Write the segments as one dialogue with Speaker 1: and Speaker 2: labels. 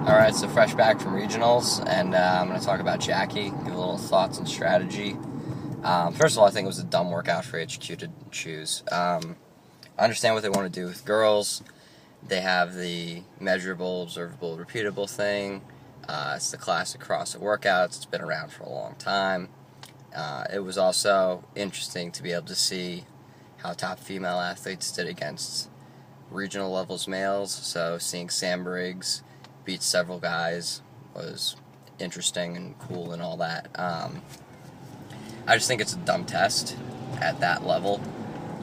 Speaker 1: Alright, so fresh back from regionals, and I'm going to talk about Jackie, give a little thoughts and strategy. First of all, I think it was a dumb workout for HQ to choose. I understand what they want to do with girls. They have the measurable, observable, repeatable thing. It's the classic CrossFit workouts. It's been around for a long time. It was also interesting to be able to see how top female athletes did against regional levels males. So seeing Sam Briggs beat several guys was interesting and cool and all that. I just think it's a dumb test at that level.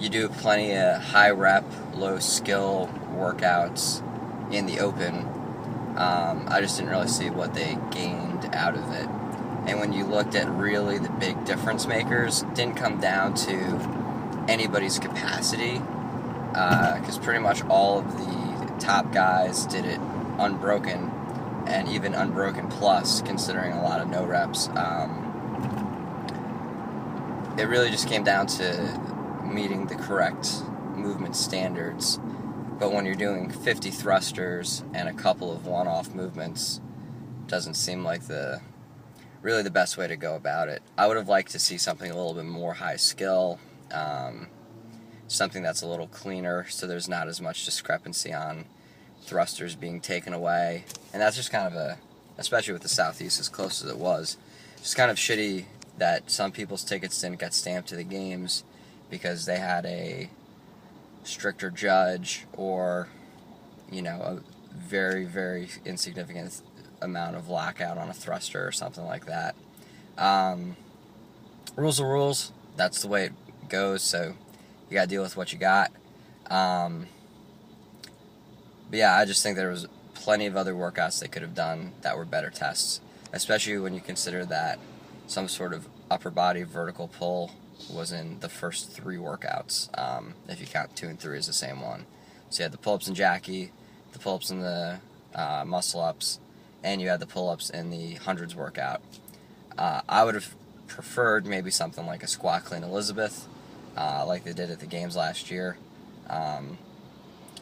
Speaker 1: You do plenty of high rep, low skill workouts in the open. I just didn't really see what they gained out of it. And when you looked at really the big difference makers, it didn't come down to anybody's capacity, because pretty much all of the top guys did it unbroken, and even unbroken plus, considering a lot of no reps. It really just came down to meeting the correct movement standards. But when you're doing 50 thrusters and a couple of one-off movements, doesn't seem like really the best way to go about it. I would have liked to see something a little bit more high skill, something that's a little cleaner, so there's not as much discrepancy on thrusters being taken away. And that's just kind of especially with the Southeast as close as it was, just kind of shitty that some people's tickets didn't get stamped to the games because they had a stricter judge, or a very, very insignificant amount of lockout on a thruster or something like that. Rules are rules. That's the way it goes, so you gotta deal with what you got. But yeah, I just think there was plenty of other workouts they could have done that were better tests, especially when you consider that some sort of upper body vertical pull was in the first three workouts, if you count 2 and 3 as the same one. So you had the pull-ups in Jackie, the pull-ups in the muscle-ups, and you had the pull-ups in the hundreds workout. I would have preferred maybe something like a squat clean Elizabeth, like they did at the games last year.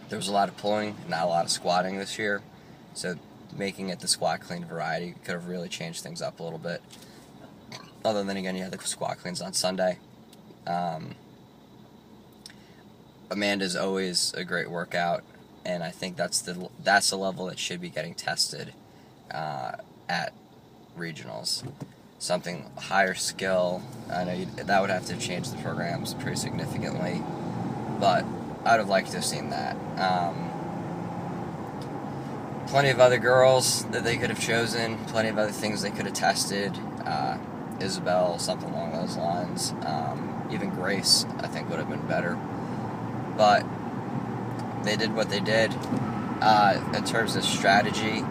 Speaker 1: There was a lot of pulling, not a lot of squatting this year, so making it the squat clean variety could have really changed things up a little bit. Other than, again, you had the squat cleans on Sunday. Amanda's always a great workout, and I think that's the level that should be getting tested at regionals. Something higher skill. I know that would have to change the programs pretty significantly, but I'd have liked to have seen that. Plenty of other girls that they could have chosen, plenty of other things they could have tested. Isabel, something along those lines. Even Grace, I think, would have been better. But they did what they did. In terms of strategy,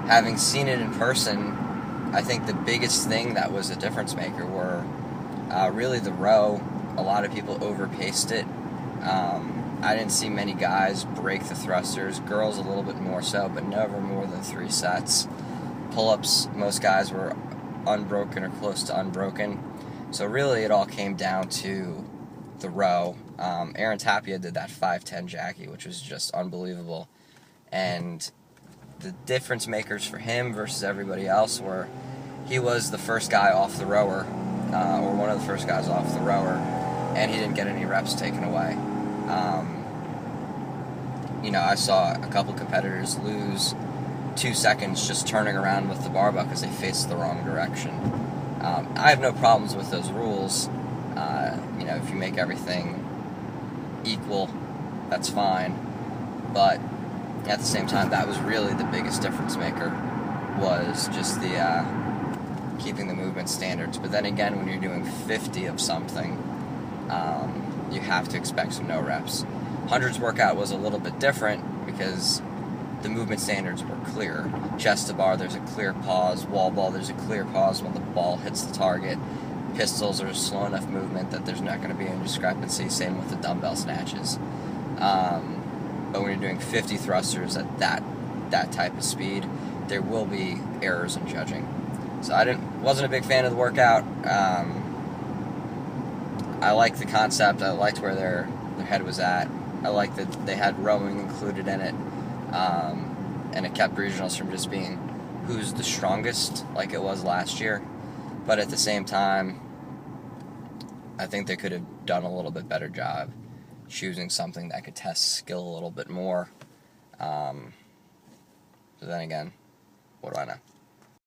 Speaker 1: having seen it in person, I think the biggest thing that was a difference maker were really the row. A lot of people overpaced it. I didn't see many guys break the thrusters. Girls a little bit more so, but never more than 3 sets. Pull-ups, most guys were unbroken or close to unbroken. So really it all came down to the row. Aaron Tapia did that 5'10 Jackie, which was just unbelievable. And the difference makers for him versus everybody else were he was the first guy off the rower, or one of the first guys off the rower, and he didn't get any reps taken away. I saw a couple competitors lose 2 seconds just turning around with the barbell because they faced the wrong direction. I have no problems with those rules. If you make everything equal, that's fine. But at the same time, that was really the biggest difference maker, was just the keeping the movement standards. But then again, when you're doing 50 of something, you have to expect some no reps. Hundreds workout was a little bit different because the movement standards were clear. Chest to bar, there's a clear pause. Wall ball, there's a clear pause when the ball hits the target. Pistols are a slow enough movement that there's not going to be any discrepancy. Same with the dumbbell snatches. But when you're doing 50 thrusters at that type of speed, there will be errors in judging. So wasn't a big fan of the workout. I liked the concept. I liked where their head was at. I liked that they had rowing included in it. and it kept regionals from just being who's the strongest like it was last year. But at the same time, I think they could have done a little bit better job choosing something that could test skill a little bit more. So then again, what do I know?